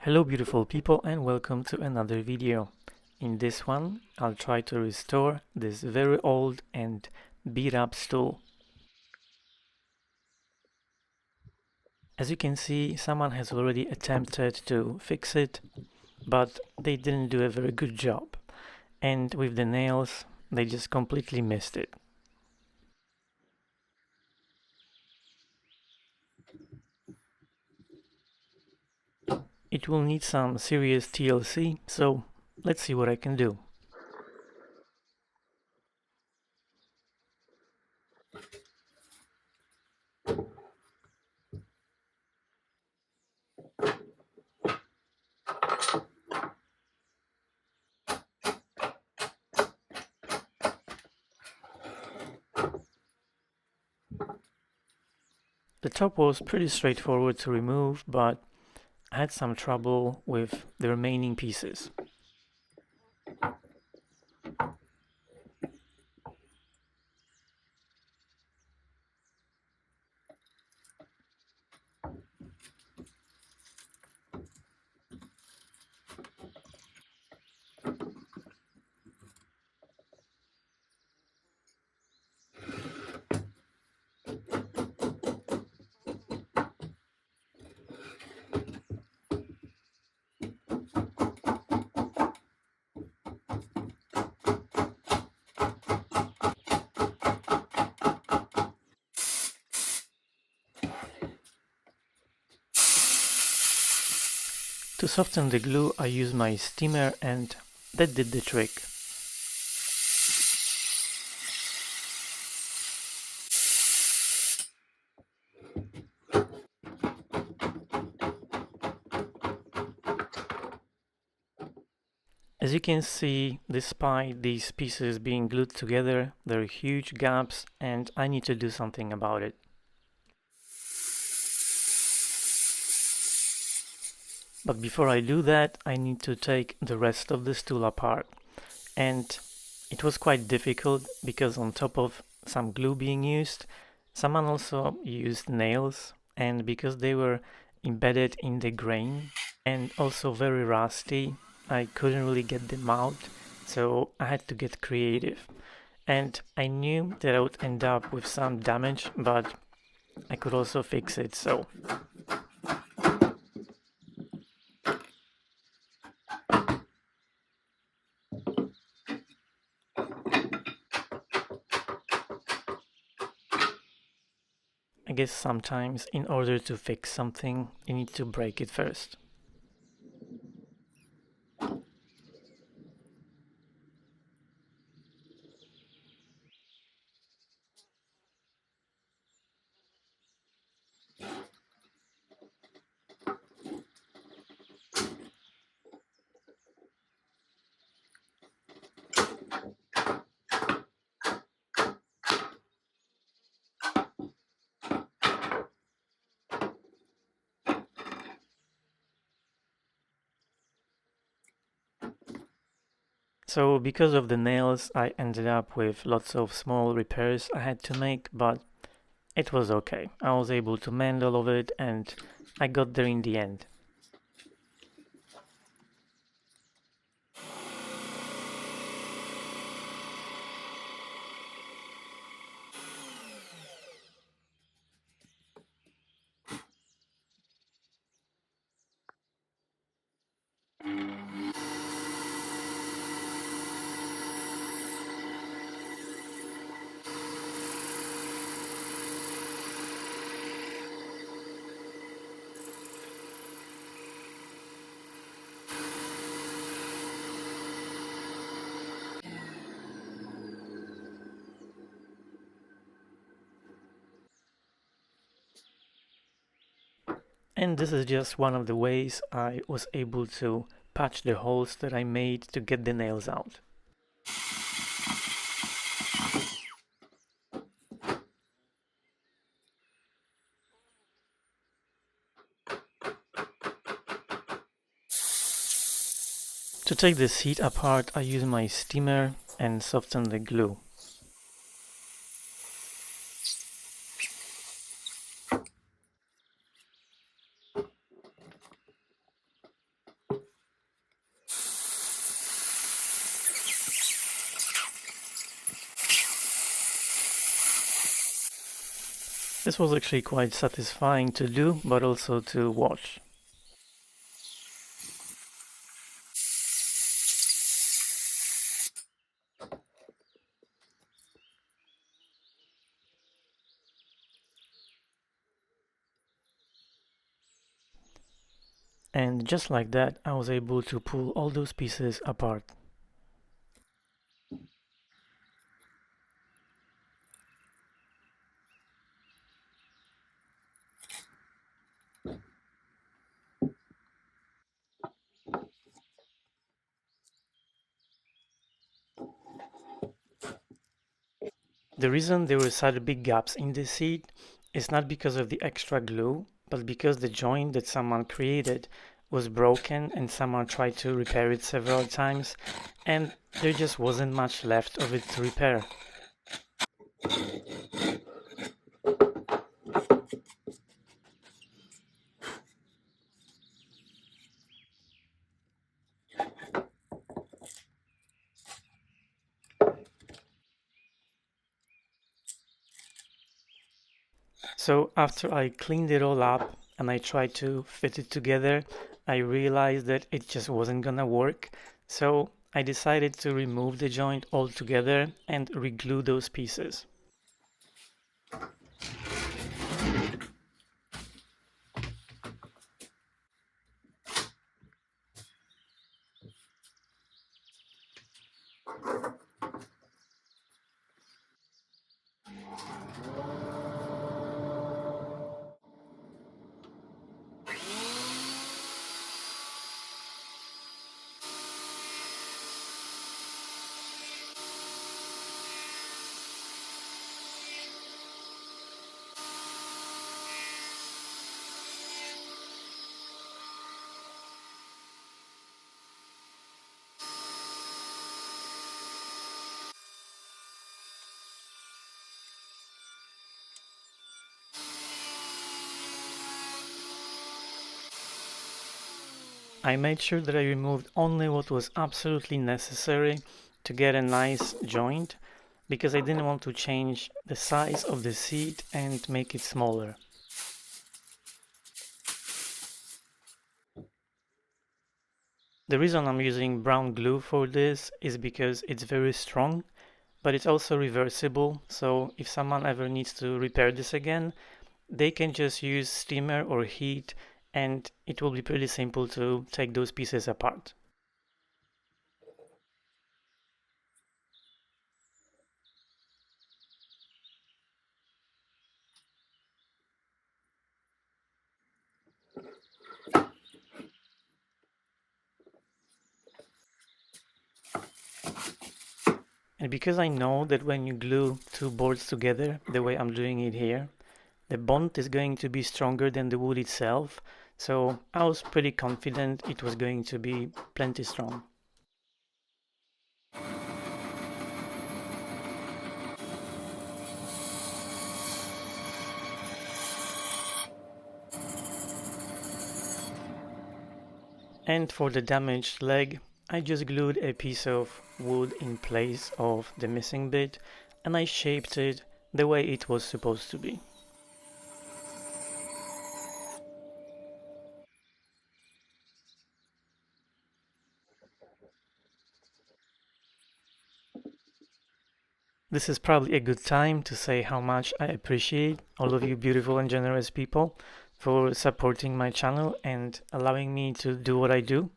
Hello beautiful people and welcome to another video. In this one, I'll try to restore this very old and beat up stool. As you can see, someone has already attempted to fix it, but they didn't do a very good job. And with the nails, they just completely missed it. It will need some serious TLC, so let's see what I can do. The top was pretty straightforward to remove, but I had some trouble with the remaining pieces. To soften the glue, I used my steamer and that did the trick. As you can see, despite these pieces being glued together, there are huge gaps and I need to do something about it. But before I do that, I need to take the rest of the stool apart. And it was quite difficult because on top of some glue being used, someone also used nails, and because they were embedded in the grain and also very rusty, I couldn't really get them out, so I had to get creative. And I knew that I would end up with some damage, but I could also fix it, so I guess sometimes in order to fix something, you need to break it first. So because of the nails, I ended up with lots of small repairs I had to make, but it was okay. I was able to mend all of it and I got there in the end. And this is just one of the ways I was able to patch the holes that I made to get the nails out. To take the seat apart, I use my steamer and soften the glue. This was actually quite satisfying to do, but also to watch. And just like that, I was able to pull all those pieces apart. The reason there were such big gaps in the seat is not because of the extra glue, but because the joint that someone created was broken and someone tried to repair it several times, and there just wasn't much left of it to repair. So after I cleaned it all up and I tried to fit it together, I realized that it just wasn't gonna work. So I decided to remove the joint altogether and reglue those pieces. I made sure that I removed only what was absolutely necessary to get a nice joint because I didn't want to change the size of the seat and make it smaller. The reason I'm using brown glue for this is because it's very strong, but it's also reversible, so if someone ever needs to repair this again, they can just use steamer or heat and it will be pretty simple to take those pieces apart. And because I know that when you glue two boards together, the way I'm doing it here, the bond is going to be stronger than the wood itself, so I was pretty confident it was going to be plenty strong. And for the damaged leg, I just glued a piece of wood in place of the missing bit and I shaped it the way it was supposed to be. This is probably a good time to say how much I appreciate all of you beautiful and generous people for supporting my channel and allowing me to do what I do.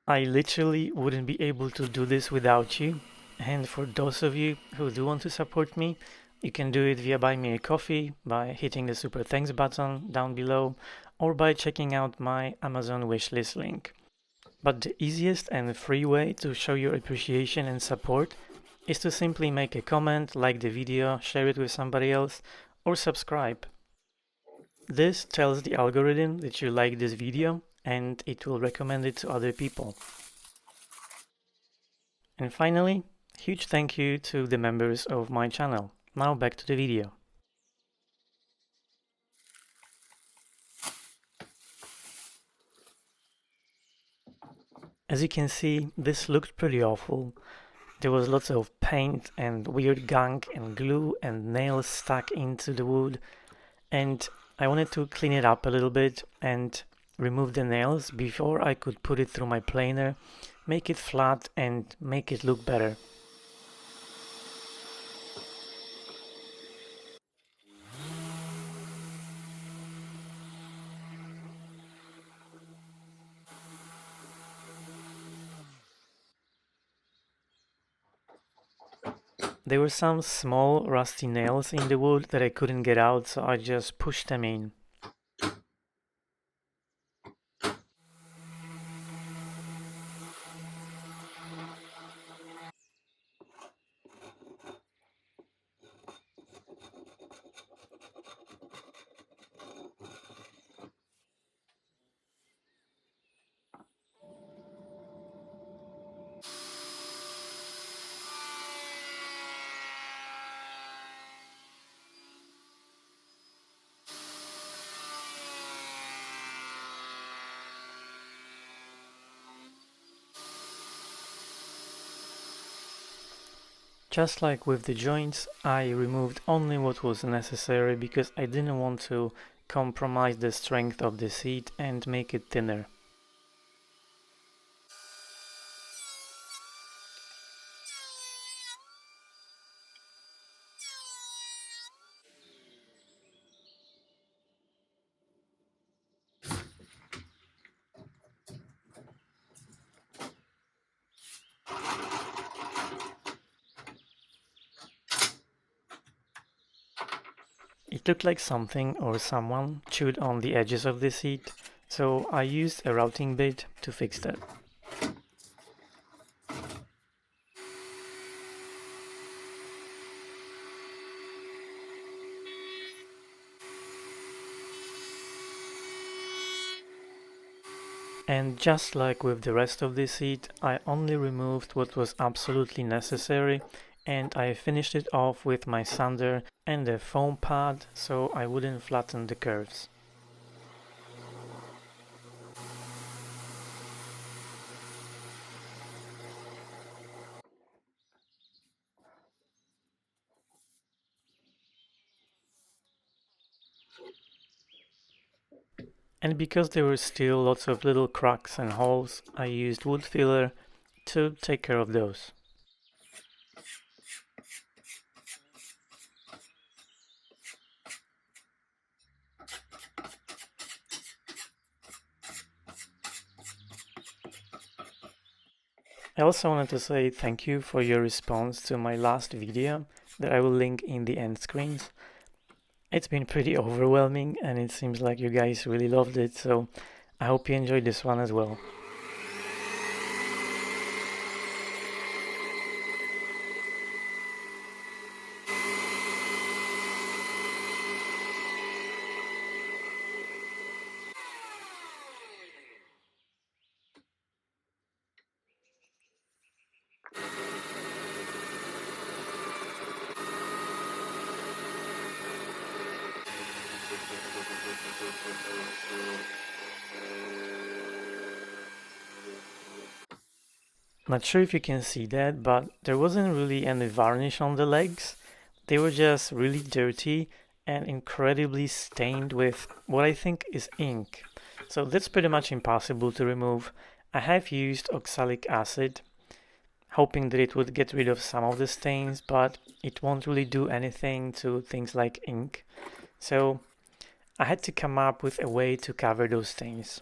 I literally wouldn't be able to do this without you. And for those of you who do want to support me, you can do it via Buy Me a Coffee, by hitting the Super Thanks button down below, or by checking out my Amazon wishlist link. But the easiest and free way to show your appreciation and support is to simply make a comment, like the video, share it with somebody else, or subscribe. This tells the algorithm that you like this video and it will recommend it to other people. And finally, huge thank you to the members of my channel. Now back to the video. As you can see, this looked pretty awful. There was lots of paint and weird gunk and glue and nails stuck into the wood, and I wanted to clean it up a little bit and remove the nails before I could put it through my planer, make it flat and make it look better. There were some small rusty nails in the wood that I couldn't get out, so I just pushed them in. Just like with the joints, I removed only what was necessary because I didn't want to compromise the strength of the seat and make it thinner. It looked like something or someone chewed on the edges of the seat, so I used a routing bit to fix that. And just like with the rest of the seat, I only removed what was absolutely necessary, and I finished it off with my sander and a foam pad so I wouldn't flatten the curves. And because there were still lots of little cracks and holes, I used wood filler to take care of those. I also wanted to say thank you for your response to my last video that I will link in the end screens. It's been pretty overwhelming and it seems like you guys really loved it, so I hope you enjoyed this one as well. Not sure if you can see that, but there wasn't really any varnish on the legs. They were just really dirty and incredibly stained with what I think is ink. So that's pretty much impossible to remove. I have used oxalic acid, hoping that it would get rid of some of the stains, but it won't really do anything to things like ink. So I had to come up with a way to cover those stains.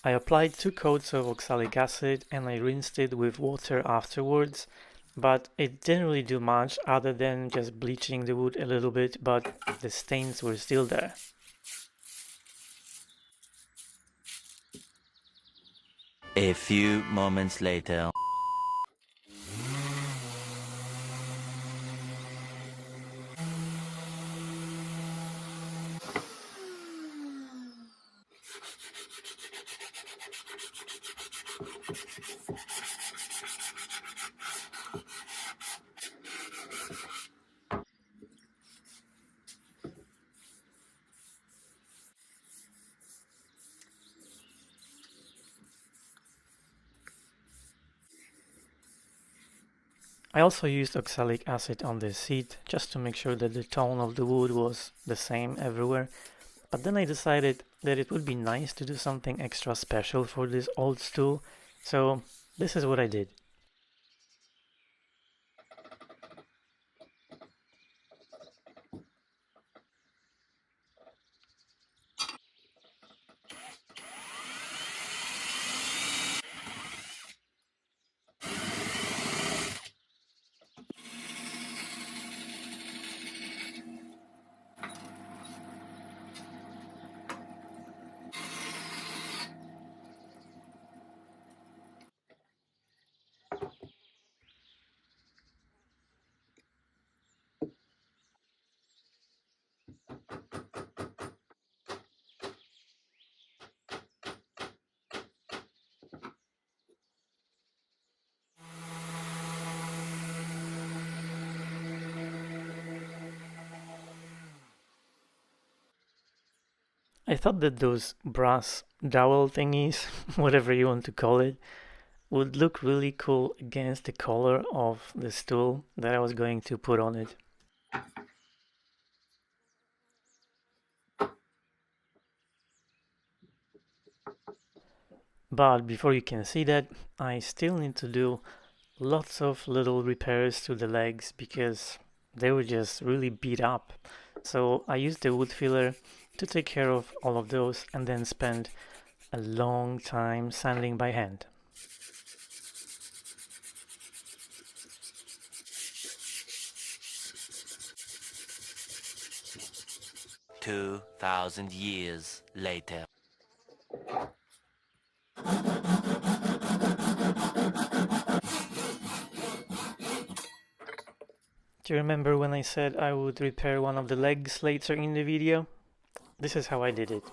I applied 2 coats of oxalic acid and I rinsed it with water afterwards, but it didn't really do much other than just bleaching the wood a little bit, but the stains were still there. A few moments later. I also used oxalic acid on the seat just to make sure that the tone of the wood was the same everywhere. But then I decided that it would be nice to do something extra special for this old stool, so this is what I did. I thought that those brass dowel thingies, whatever you want to call it, would look really cool against the color of the stool that I was going to put on it. But before you can see that, I still need to do lots of little repairs to the legs because they were just really beat up. So I used the wood filler to take care of all of those and then spend a long time sanding by hand. 2,000 years later. Do you remember when I said I would repair one of the legs later in the video? This is how I did it.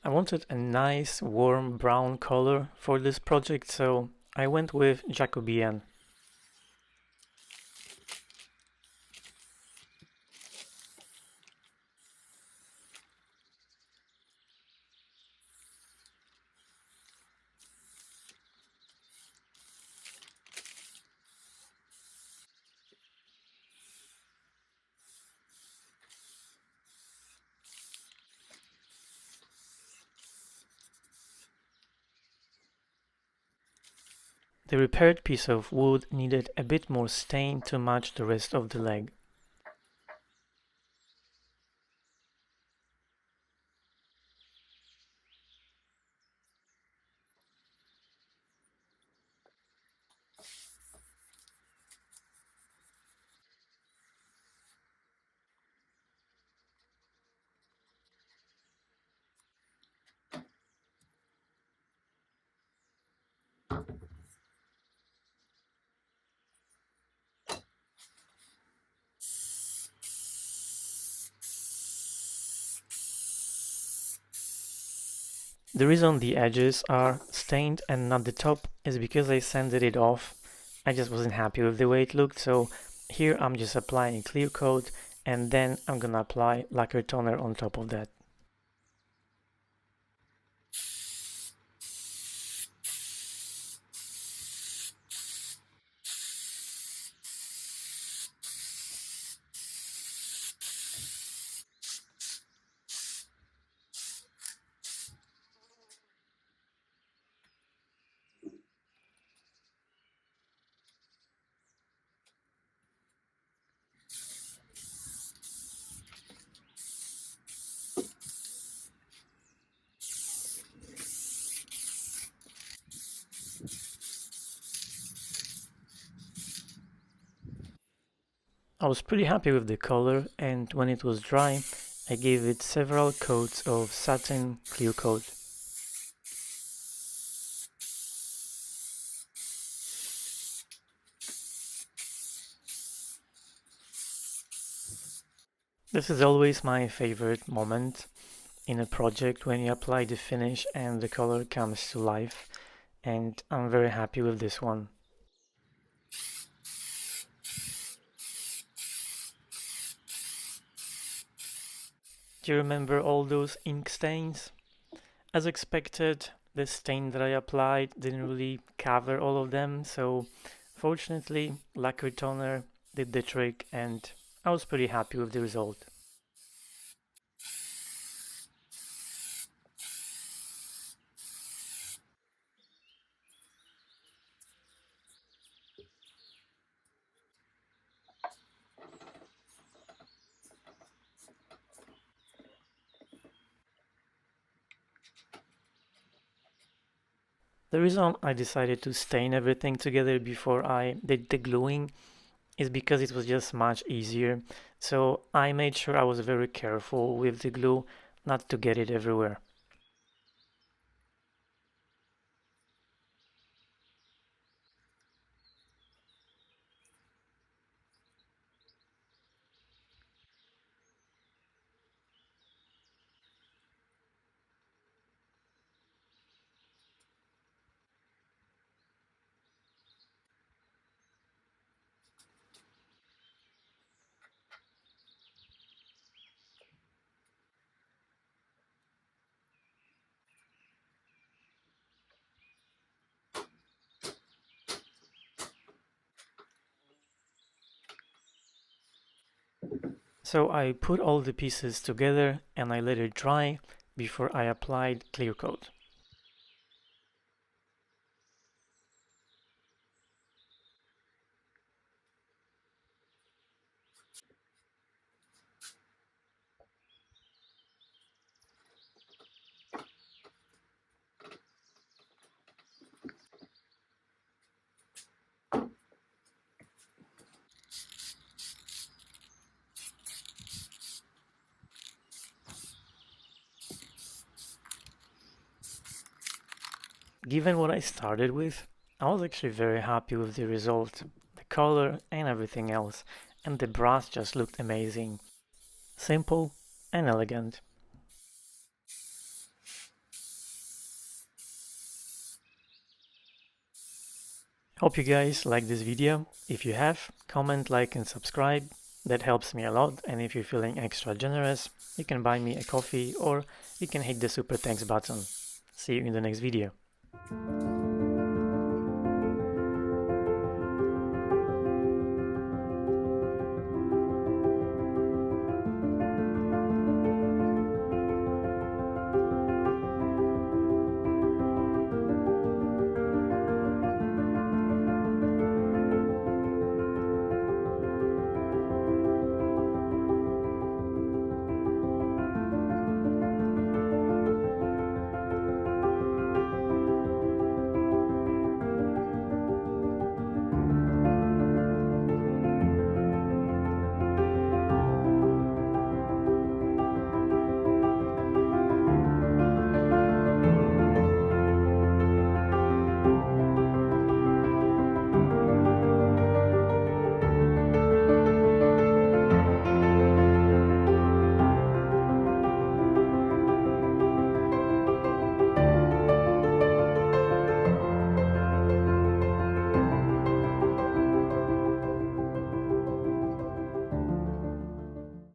I wanted a nice warm brown color for this project, so I went with Jacobean. The repaired piece of wood needed a bit more stain to match the rest of the leg. The reason the edges are stained and not the top is because I sanded it off. I just wasn't happy with the way it looked, so here I'm just applying clear coat and then I'm gonna apply lacquer toner on top of that. I was pretty happy with the color, and when it was dry, I gave it several coats of satin clear coat. This is always my favorite moment in a project when you apply the finish and the color comes to life, and I'm very happy with this one. Do you remember all those ink stains? As expected, the stain that I applied didn't really cover all of them, so fortunately, lacquer toner did the trick and I was pretty happy with the result. The reason I decided to stain everything together before I did the gluing is because it was just much easier. So I made sure I was very careful with the glue not to get it everywhere. So I put all the pieces together and I let it dry before I applied clear coat. Given what I started with, I was actually very happy with the result, the color and everything else, and the brass just looked amazing. Simple and elegant. Hope you guys like this video. If you have, comment, like and subscribe. That helps me a lot, and if you're feeling extra generous, you can buy me a coffee or you can hit the super thanks button. See you in the next video.